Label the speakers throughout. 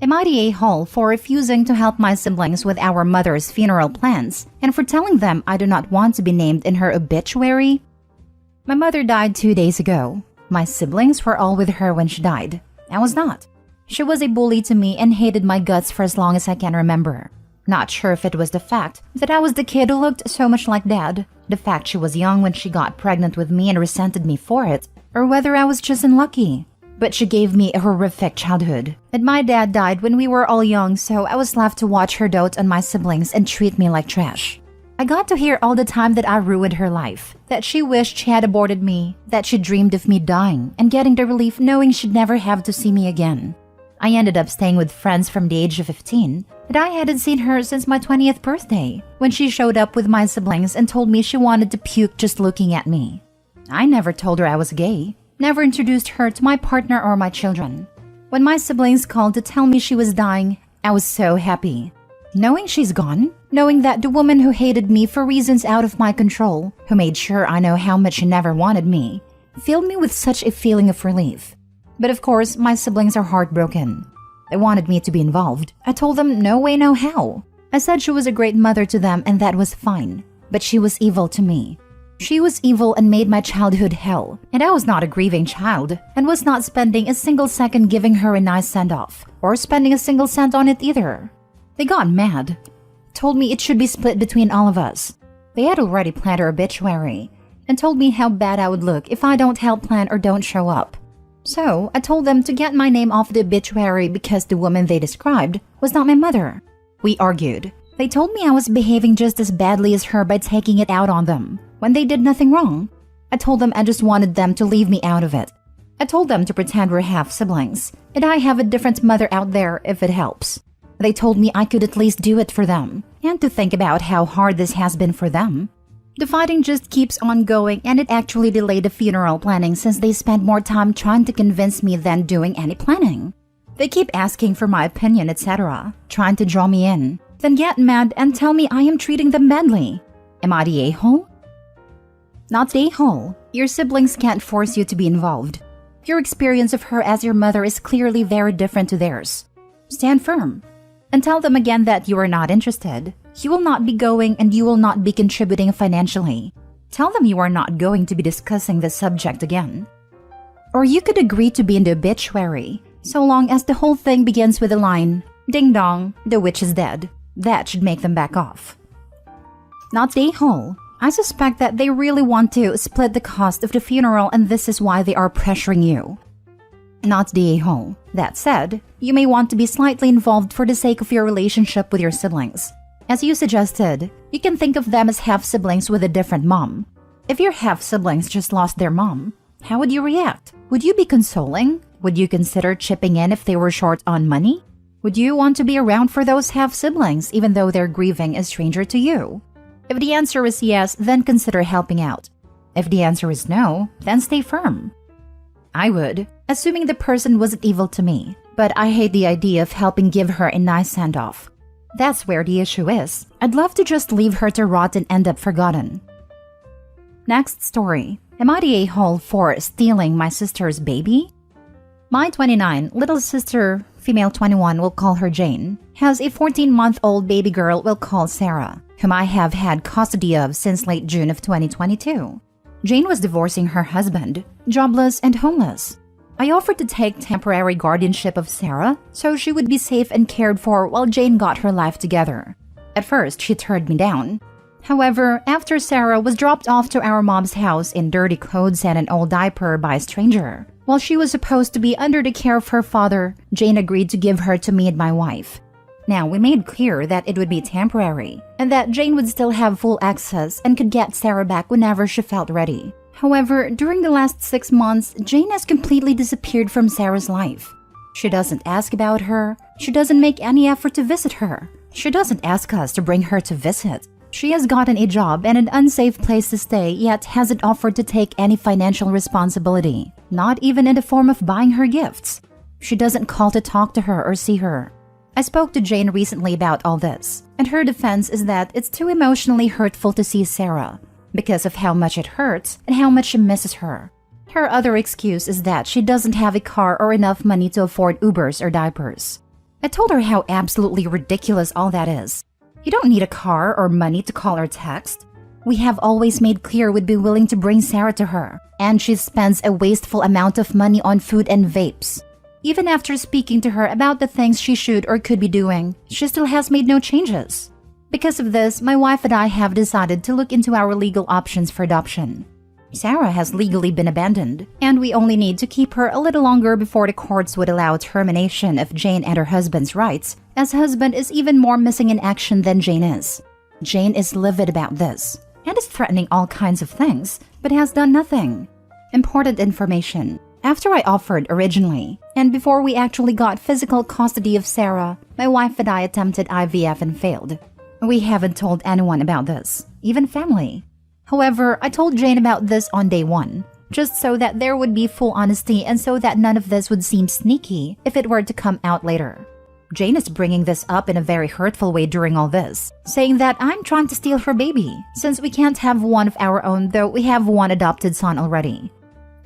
Speaker 1: Am I the a-hole for refusing to help my siblings with our mother's funeral plans and for telling them I do not want to be named in her obituary? My mother died 2 days ago. My siblings were all with her when she died. I was not. She was a bully to me and hated my guts for as long as I can remember. Not sure if it was the fact that I was the kid who looked so much like Dad, the fact she was young when she got pregnant with me and resented me for it, or whether I was just unlucky. But she gave me a horrific childhood. And my dad died when we were all young, so I was left to watch her dote on my siblings and treat me like trash. I got to hear all the time that I ruined her life, that she wished she had aborted me, that she dreamed of me dying and getting the relief knowing she'd never have to see me again. I ended up staying with friends from the age of 15, but I hadn't seen her since my 20th birthday, when she showed up with my siblings and told me she wanted to puke just looking at me. I never told her I was gay, never introduced her to my partner or my children. When my siblings called to tell me she was dying, I was so happy. Knowing she's gone, knowing that the woman who hated me for reasons out of my control, who made sure I know how much she never wanted me, filled me with such a feeling of relief. But of course, my siblings are heartbroken. They wanted me to be involved. I told them no way, no how. I said she was a great mother to them and that was fine. But she was evil to me. She was evil and made my childhood hell. And I was not a grieving child and was not spending a single second giving her a nice send-off or spending a single cent on it either. They got mad. Told me it should be split between all of us. They had already planned her obituary and told me how bad I would look if I don't help plan or don't show up. So I told them to get my name off the obituary because the woman they described was not my mother. We argued. They told me I was behaving just as badly as her by taking it out on them when they did nothing wrong. I told them I just wanted them to leave me out of it. I told them to pretend we're half siblings and I have a different mother out there if it helps. They told me I could at least do it for them and to think about how hard this has been for them. The fighting just keeps on going and it actually delayed the funeral planning since they spent more time trying to convince me than doing any planning. They keep asking for my opinion, etc., trying to draw me in, then get mad and tell me I am treating them badly. Am I the a-hole? Not the a-hole. Your siblings can't force you to be involved. Your experience of her as your mother is clearly very different to theirs. Stand firm. And tell them again that you are not interested. You will not be going and you will not be contributing financially. Tell them you are not going to be discussing this subject again. Or you could agree to be in the obituary, so long as the whole thing begins with the line, "Ding dong, the witch is dead." That should make them back off. Not the a-hole. I suspect that they really want to split the cost of the funeral and this is why they are pressuring you. Not the a-hole. That said, you may want to be slightly involved for the sake of your relationship with your siblings. As you suggested, you can think of them as half-siblings with a different mom. If your half-siblings just lost their mom, how would you react? Would you be consoling? Would you consider chipping in if they were short on money? Would you want to be around for those half-siblings even though they're grieving a stranger to you? If the answer is yes, then consider helping out. If the answer is no, then stay firm. I would, assuming the person wasn't evil to me, but I hate the idea of helping give her a nice send-off. That's where the issue is. I'd love to just leave her to rot and end up forgotten. Next story. Am I the a-hole for stealing my sister's baby? My 29 little sister, female 21, we'll call her Jane, has a 14-month-old baby girl we'll call Sarah, whom I have had custody of since late June of 2022. Jane was divorcing her husband, jobless and homeless. I offered to take temporary guardianship of Sarah so she would be safe and cared for while Jane got her life together. At first, she turned me down. However, after Sarah was dropped off to our mom's house in dirty clothes and an old diaper by a stranger, while she was supposed to be under the care of her father, Jane agreed to give her to me and my wife. Now, we made clear that it would be temporary and that Jane would still have full access and could get Sarah back whenever she felt ready. However, during the last 6 months, Jane has completely disappeared from Sarah's life. She doesn't ask about her. She doesn't make any effort to visit her. She doesn't ask us to bring her to visit. She has gotten a job and an unsafe place to stay, yet hasn't offered to take any financial responsibility, not even in the form of buying her gifts. She doesn't call to talk to her or see her. I spoke to Jane recently about all this, and her defense is that it's too emotionally hurtful to see Sarah, because of how much it hurts and how much she misses her. Her other excuse is that she doesn't have a car or enough money to afford Ubers or diapers. I told her how absolutely ridiculous all that is. You don't need a car or money to call or text. We have always made clear we'd be willing to bring Sarah to her, and she spends a wasteful amount of money on food and vapes. Even after speaking to her about the things she should or could be doing, she still has made no changes. Because of this, my wife and I have decided to look into our legal options for adoption. Sarah has legally been abandoned, and we only need to keep her a little longer before the courts would allow termination of Jane and her husband's rights, as husband is even more missing in action than Jane is. Jane is livid about this, and is threatening all kinds of things, but has done nothing. Important information. After I offered originally, and before we actually got physical custody of Sarah, my wife and I attempted IVF and failed. We haven't told anyone about this, even family. However, I told Jane about this on day one, just so that there would be full honesty and so that none of this would seem sneaky if it were to come out later. Jane is bringing this up in a very hurtful way during all this, saying that I'm trying to steal her baby, since we can't have one of our own though we have one adopted son already.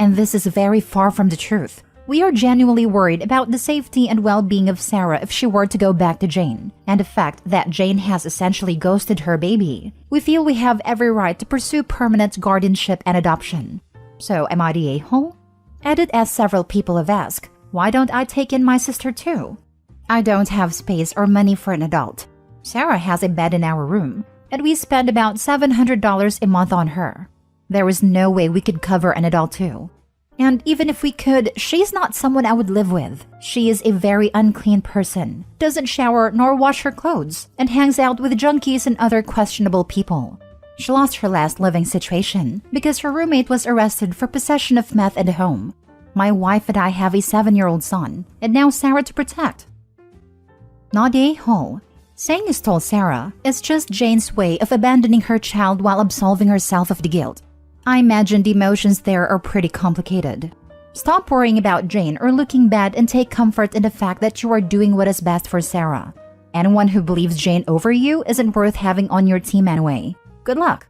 Speaker 1: And this is very far from the truth. We are genuinely worried about the safety and well-being of Sarah if she were to go back to Jane, and the fact that Jane has essentially ghosted her baby. We feel we have every right to pursue permanent guardianship and adoption. So, am I the a-hole? Edit, as several people have asked, why don't I take in my sister too? I don't have space or money for an adult. Sarah has a bed in our room, and we spend about $700 a month on her. There is no way we could cover an adult too. And even if we could, she's not someone I would live with. She is a very unclean person, doesn't shower nor wash her clothes, and hangs out with junkies and other questionable people. She lost her last living situation because her roommate was arrested for possession of meth at home. My wife and I have a 7-year-old son, and now Sarah to protect. Not a hole. Saying you stole Sarah is just Jane's way of abandoning her child while absolving herself of the guilt. I imagine the emotions there are pretty complicated. Stop worrying about Jane or looking bad and take comfort in the fact that you are doing what is best for Sarah. Anyone who believes Jane over you isn't worth having on your team anyway. Good luck.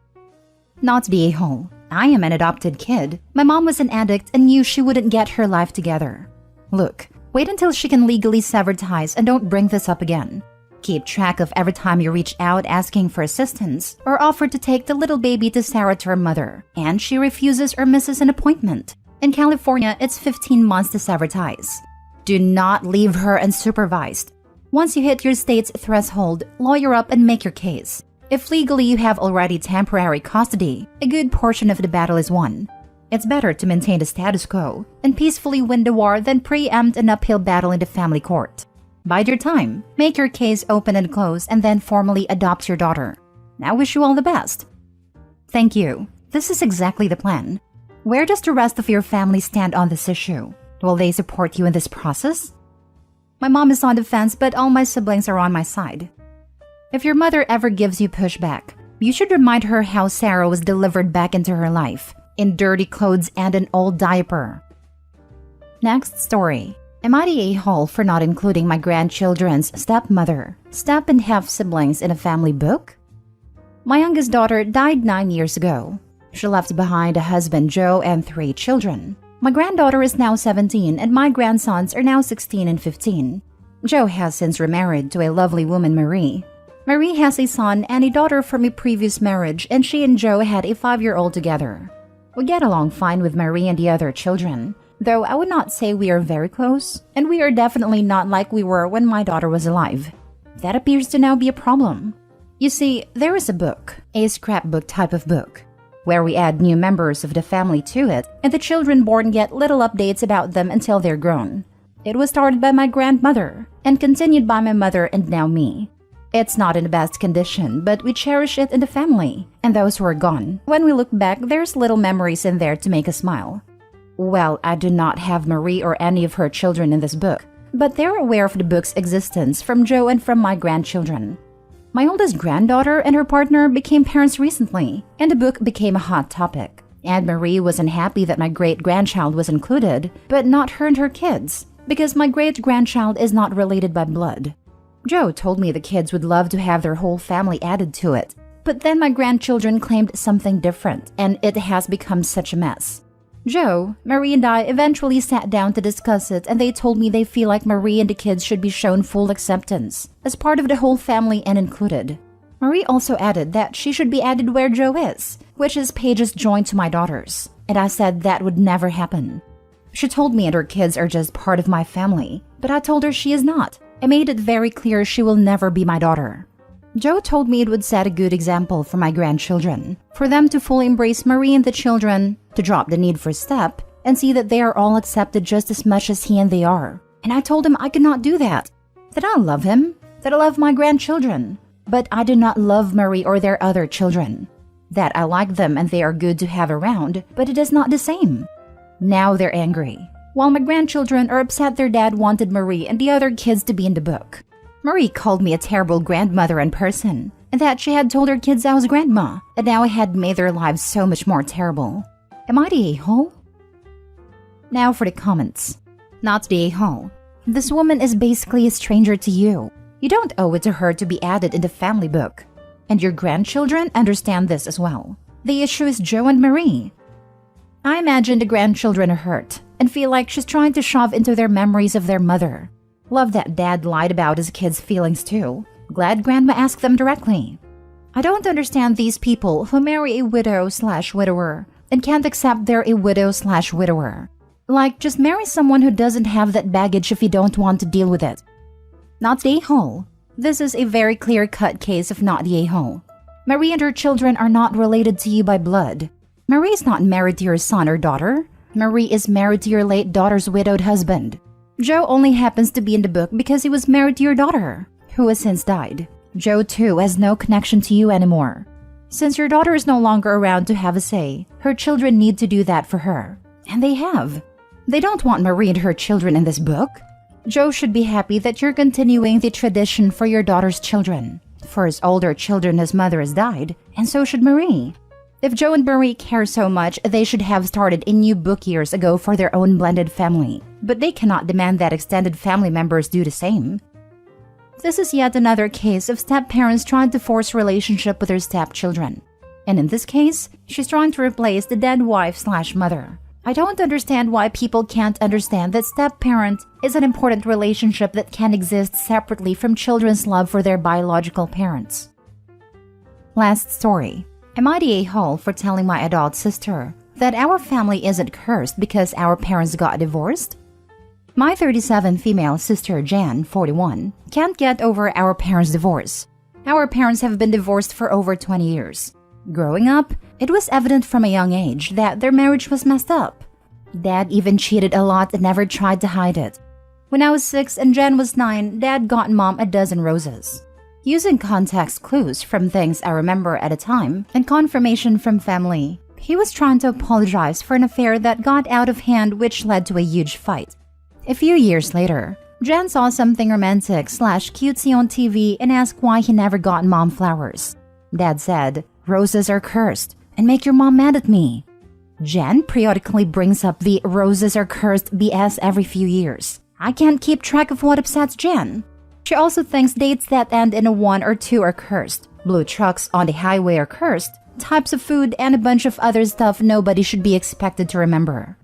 Speaker 1: Not the a-hole. I am an adopted kid. My mom was an addict and knew she wouldn't get her life together. Look, wait until she can legally sever ties and don't bring this up again. Keep track of every time you reach out asking for assistance or offer to take the little baby to Sarah to her mother, and she refuses or misses an appointment. In California, it's 15 months to sever ties. Do not leave her unsupervised. Once you hit your state's threshold, lawyer up and make your case. If legally you have already temporary custody, a good portion of the battle is won. It's better to maintain the status quo and peacefully win the war than preempt an uphill battle in the family court. Bide your time, make your case open and close, and then formally adopt your daughter. I wish you all the best. Thank you. This is exactly the plan. Where does the rest of your family stand on this issue? Will they support you in this process? My mom is on the fence, but all my siblings are on my side. If your mother ever gives you pushback, you should remind her how Sarah was delivered back into her life, in dirty clothes and an old diaper. Next story. Am I the a-hole for not including my grandchildren's stepmother, step and half siblings in a family book? My youngest daughter died 9 years ago. She left behind a husband, Joe, and 3 children. My granddaughter is now 17 and my grandsons are now 16 and 15. Joe has since remarried to a lovely woman, Marie. Marie has a son and a daughter from a previous marriage, and she and Joe had a 5-year-old together. We get along fine with Marie and the other children, though I would not say we are very close, and we are definitely not like we were when my daughter was alive. That appears to now be a problem. You see, there is a book, a scrapbook type of book, where we add new members of the family to it, and the children born get little updates about them until they're grown. It was started by my grandmother, and continued by my mother and now me. It's not in the best condition, but we cherish it in the family, and those who are gone. When we look back, there's little memories in there to make us smile. Well, I do not have Marie or any of her children in this book, but they're aware of the book's existence from Joe and from my grandchildren. My oldest granddaughter and her partner became parents recently, and the book became a hot topic. And Marie was unhappy that my great-grandchild was included, but not her and her kids, because my great-grandchild is not related by blood. Joe told me the kids would love to have their whole family added to it, but then my grandchildren claimed something different, and it has become such a mess. Joe, Marie and I eventually sat down to discuss it, and they told me they feel like Marie and the kids should be shown full acceptance as part of the whole family and included. Marie also added that she should be added where Joe is, which is Paige's joint to my daughters, and I said that would never happen. She told me and her kids are just part of my family, but I told her she is not. I made it very clear she will never be my daughter. Joe told me it would set a good example for my grandchildren, for them to fully embrace Marie and the children, to drop the need for step, and see that they are all accepted just as much as he and they are. And I told him I could not do that, that I love him, that I love my grandchildren, but I do not love Marie or their other children. That I like them and they are good to have around, but it is not the same. Now they're angry, while my grandchildren are upset their dad wanted Marie and the other kids to be in the book. Marie called me a terrible grandmother in person, and that she had told her kids I was grandma, and now I had made their lives so much more terrible. Am I the a-hole? Now for the comments. Not the a-hole. This woman is basically a stranger to you. You don't owe it to her to be added in the family book. And your grandchildren understand this as well. The issue is Joe and Marie. I imagine the grandchildren are hurt and feel like she's trying to shove into their memories of their mother. Love that dad lied about his kids' feelings too. Glad grandma asked them directly. I don't understand these people who marry a widow/widower and can't accept they're a widow/widower. Like, just marry someone who doesn't have that baggage if you don't want to deal with it. Not the a-hole. This is a very clear-cut case of not the a-hole. Marie and her children are not related to you by blood. Marie is not married to your son or daughter. Marie is married to your late daughter's widowed husband. Joe only happens to be in the book because he was married to your daughter, who has since died. Joe, too, has no connection to you anymore. Since your daughter is no longer around to have a say, her children need to do that for her. And they have. They don't want Marie and her children in this book. Joe should be happy that you're continuing the tradition for your daughter's children. For his older children, his mother has died, and so should Marie. If Joe and Marie care so much, they should have started a new book years ago for their own blended family. But they cannot demand that extended family members do the same. This is yet another case of step-parents trying to force relationship with their stepchildren. And in this case, she's trying to replace the dead wife/mother. I don't understand why people can't understand that step-parent is an important relationship that can exist separately from children's love for their biological parents. Last story. Am I the a-hole for telling my adult sister that our family isn't cursed because our parents got divorced? My 37 female sister Jan, 41, can't get over our parents' divorce. Our parents have been divorced for over 20 years. Growing up, it was evident from a young age that their marriage was messed up. Dad even cheated a lot and never tried to hide it. When I was 6 and Jan was 9, Dad got Mom a dozen roses. Using context clues from things I remember at a time and confirmation from family, he was trying to apologize for an affair that got out of hand, which led to a huge fight. A few years later, Jan saw something romantic/cutesy on TV and asked why he never got Mom flowers. Dad said, "Roses are cursed and make your mom mad at me." Jan periodically brings up the "roses are cursed" BS every few years. I can't keep track of what upsets Jan. She also thinks dates that end in a 1 or 2 are cursed, blue trucks on the highway are cursed, types of food, and a bunch of other stuff nobody should be expected to remember.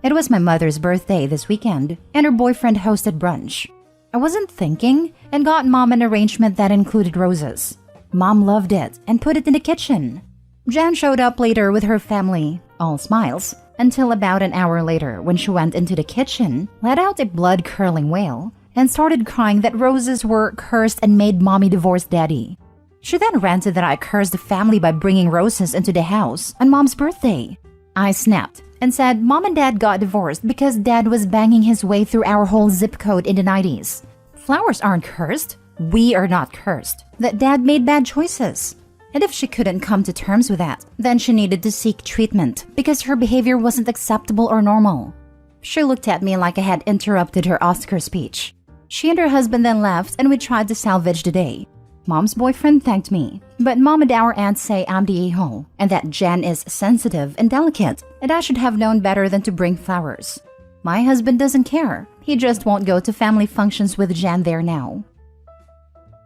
Speaker 1: It was my mother's birthday this weekend, and her boyfriend hosted brunch. I wasn't thinking and got Mom an arrangement that included roses. Mom loved it and put it in the kitchen. Jan showed up later with her family, all smiles, until about an hour later when she went into the kitchen, let out a blood-curdling wail, and started crying that roses were cursed and made Mommy divorce Daddy. She then ranted that I cursed the family by bringing roses into the house on Mom's birthday. I snapped and said Mom and Dad got divorced because Dad was banging his way through our whole zip code in the 90s. Flowers aren't cursed. We are not cursed. That Dad made bad choices. And if she couldn't come to terms with that, then she needed to seek treatment because her behavior wasn't acceptable or normal. She looked at me like I had interrupted her Oscar speech. She and her husband then left and we tried to salvage the day. Mom's boyfriend thanked me, but Mom and our aunts say I'm the a-hole and that Jan is sensitive and delicate and I should have known better than to bring flowers. My husband doesn't care. He just won't go to family functions with Jan there now.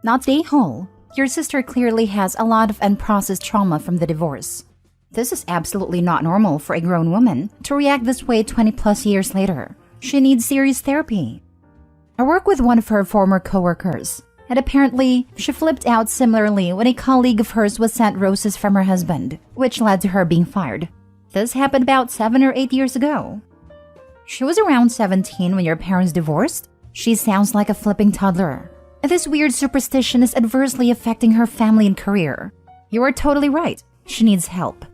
Speaker 1: Not the a-hole. Your sister clearly has a lot of unprocessed trauma from the divorce. This is absolutely not normal for a grown woman to react this way 20 plus years later. She needs serious therapy. I work with one of her former coworkers, and apparently she flipped out similarly when a colleague of hers was sent roses from her husband, which led to her being fired. This happened about 7 or 8 years ago. She was around 17 when your parents divorced. She sounds like a flipping toddler. And this weird superstition is adversely affecting her family and career. You are totally right. She needs help.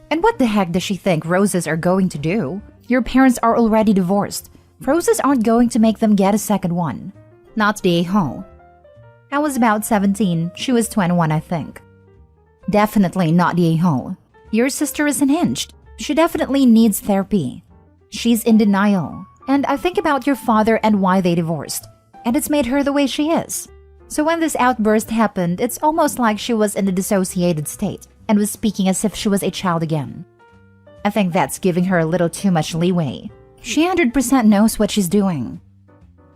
Speaker 1: And what the heck does she think roses are going to do? Your parents are already divorced. Roses aren't going to make them get a second one. Not the a-hole. I was about 17. She was 21, I think. Definitely not the a-hole. Your sister is unhinged. She definitely needs therapy. She's in denial. And I think about your father and why they divorced. And it's made her the way she is. So when this outburst happened, it's almost like she was in a dissociated state and was speaking as if she was a child again. I think that's giving her a little too much leeway. She 100% knows what she's doing.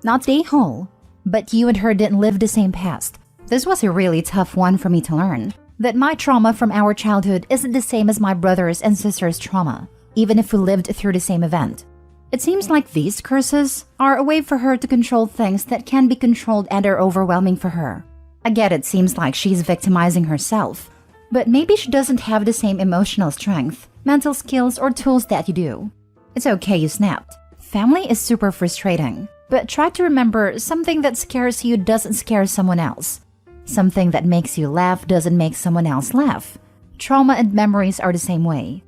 Speaker 1: Not the a-hole, but you and her didn't live the same past. This was a really tough one for me to learn. That my trauma from our childhood isn't the same as my brother's and sister's trauma, even if we lived through the same event. It seems like these curses are a way for her to control things that can be controlled and are overwhelming for her. I get it seems like she's victimizing herself, but maybe she doesn't have the same emotional strength, mental skills, or tools that you do. It's okay you snapped. Family is super frustrating, but try to remember something that scares you doesn't scare someone else. Something that makes you laugh doesn't make someone else laugh. Trauma and memories are the same way.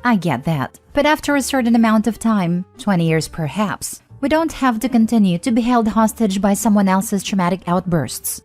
Speaker 1: I get that, but after a certain amount of time, 20 years perhaps, we don't have to continue to be held hostage by someone else's traumatic outbursts.